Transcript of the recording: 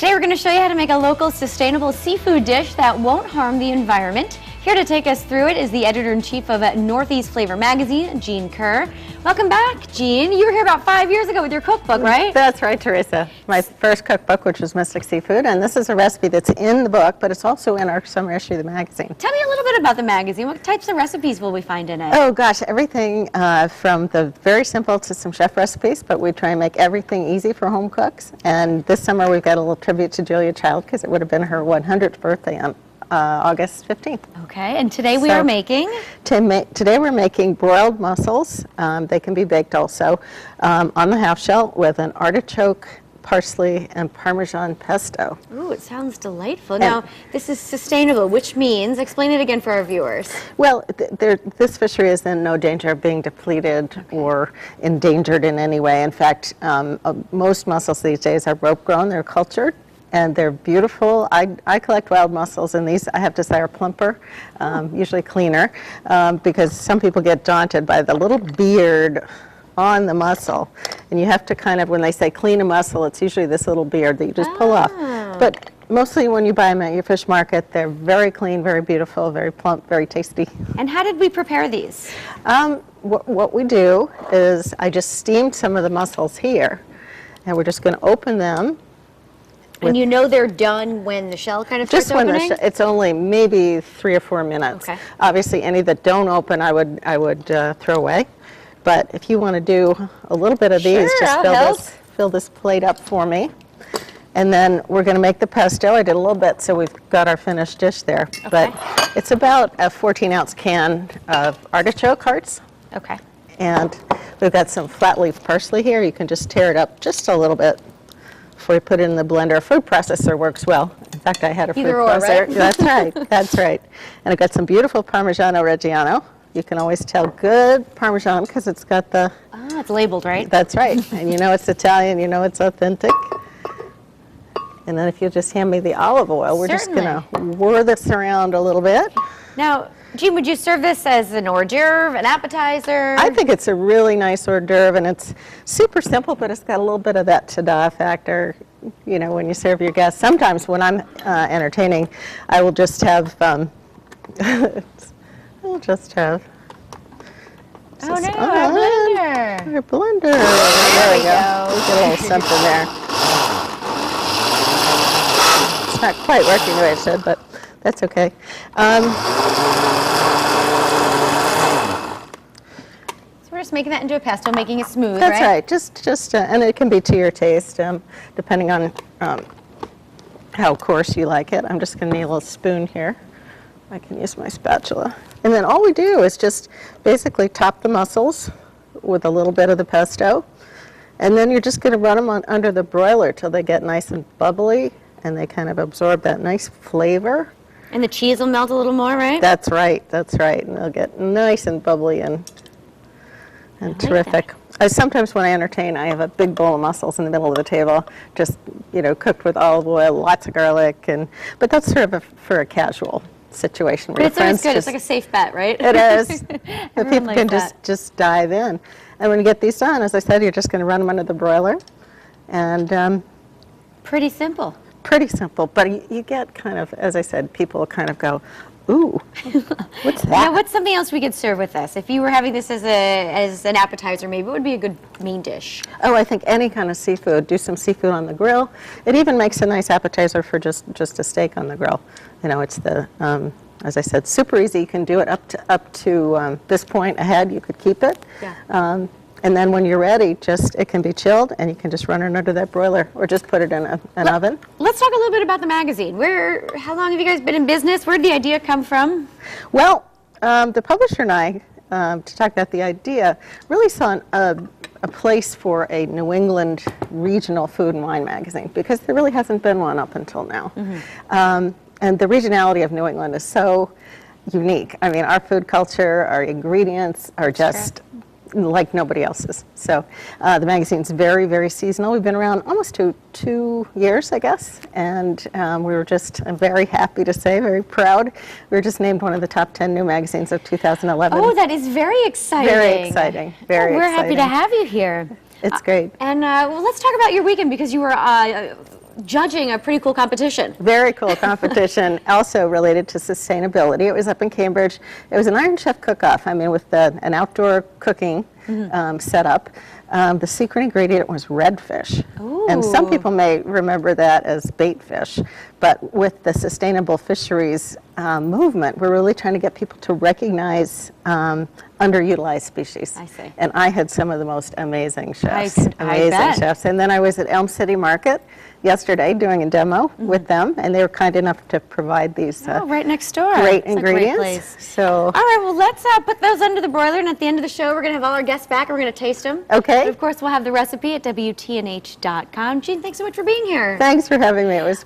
Today we're going to show you how to make a local sustainable seafood dish that won't harm the environment. Here to take us through it is the editor-in-chief of Northeast Flavor Magazine, Jean Kerr. Welcome back, Jean. You were here about 5 years ago with your cookbook, right? That's right, Teresa. My first cookbook, which was Mystic Seafood, and this is a recipe that's in the book, but it's also in our summer issue of the magazine. Tell me a little bit about the magazine. What types of recipes will we find in it? Oh gosh, everything from the very simple to some chef recipes, but we try and make everything easy for home cooks. And this summer we've got a little tribute to Julia Child because it would have been her 100th birthday on August 15th. Okay, and today we are making? Today we're making broiled mussels. They can be baked also on the half shell with an artichoke, parsley, and Parmesan pesto. Ooh, it sounds delightful. Now, this is sustainable, which means, explain it again for our viewers. Well, this fishery is in no danger of being depleted or endangered in any way. In fact, most mussels these days are rope grown, they're cultured, and they're beautiful. I collect wild mussels, and these, I have to say, are plumper, usually cleaner, because some people get daunted by the little beard on the mussel. And you have to kind of, when they say clean a mussel, it's usually this little beard that you just pull off. But mostly when you buy them at your fish market, they're very clean, very beautiful, very plump, very tasty. And how did we prepare these? What we do is I just steamed some of the mussels here, and we're just going to open them. And you know they're done when the shell kind of starts opening? Just when it's only maybe 3 or 4 minutes. Okay. Obviously, any that don't open, I would throw away. But if you want to do a little bit of these, just fill this plate up for me. And then we're going to make the pesto. I did a little bit, so we've got our finished dish there. Okay. But it's about a 14-ounce can of artichoke hearts. Okay. And we've got some flat leaf parsley here. You can just tear it up just a little bit before you put it in the blender. A food processor works well. In fact, I had a food processor. Right? That's right. That's right. And I've got some beautiful Parmigiano Reggiano. You can always tell good Parmesan because it's got the... Ah, it's labeled, right? That's right. And you know it's Italian, you know it's authentic. And then if you'll just hand me the olive oil, we're just going to whir this around a little bit. Now, Jean, would you serve this as an hors d'oeuvre, an appetizer? I think it's a really nice hors d'oeuvre, and it's super simple, but it's got a little bit of that ta-da factor, you know, when you serve your guests. Sometimes when I'm entertaining, I will just have... We'll just have. Oh no, our blender. Our blender. There we go. We get a little something there. It's not quite working the way it should, but that's okay. So we're just making that into a pesto, making it smooth, that's right? Just, and it can be to your taste, depending on how coarse you like it. I'm just going to need a little spoon here. I can use my spatula. And then all we do is just basically top the mussels with a little bit of the pesto. And then you're just going to run them under the broiler till they get nice and bubbly and they kind of absorb that nice flavor. And the cheese will melt a little more, right? That's right, that's right. And they'll get nice and bubbly and terrific. Sometimes when I entertain, I have a big bowl of mussels in the middle of the table, just, you know, cooked with olive oil, lots of garlic. But that's sort of for a casual situation. But it's always good. It's like a safe bet, right? It is. The people can just dive in. And when you get these done, as I said, you're just going to run them under the broiler. And pretty simple. Pretty simple. But you get kind of, as I said, people kind of go, ooh, what's that? Now, what's something else we could serve with this? If you were having this as an appetizer, maybe it would be a good main dish. Oh, I think any kind of seafood. Do some seafood on the grill. It even makes a nice appetizer for just a steak on the grill. You know, it's the, as I said, super easy. You can do it up to this point ahead. You could keep it. Yeah. And then when you're ready, it can be chilled, and you can just run it under that broiler, or just put it in an oven. Let's talk a little bit about the magazine. How long have you guys been in business? Where did the idea come from? Well, the publisher and I, to talk about the idea, really saw a place for a New England regional food and wine magazine, because there really hasn't been one up until now. Mm-hmm. And the regionality of New England is so unique. I mean, our food culture, our ingredients are just like nobody else's. So the magazine's very, very seasonal. We've been around almost 2 years, I guess, and we were just very happy to say, very proud. We were just named one of the top 10 new magazines of 2011. Oh, that is very exciting. Very exciting. Very exciting. We're happy to have you here. It's great. And well, let's talk about your weekend, because you were judging a pretty cool competition. Very cool competition, also related to sustainability. It was up in Cambridge. It was an Iron Chef cook-off, I mean, with an outdoor cooking setup. The secret ingredient was redfish. Ooh. And some people may remember that as bait fish. But with the sustainable fisheries movement, we're really trying to get people to recognize underutilized species. I see. And I had some of the most amazing chefs. I bet. Chefs. And then I was at Elm City Market yesterday doing a demo with them, and they were kind enough to provide these right next door. great It's ingredients. A great place. So, all right, well, let's put those under the broiler, and at the end of the show, we're going to have all our guests back, and we're going to taste them. Okay. But of course, we'll have the recipe at WTNH.com. Jean, thanks so much for being here. Thanks for having me. It was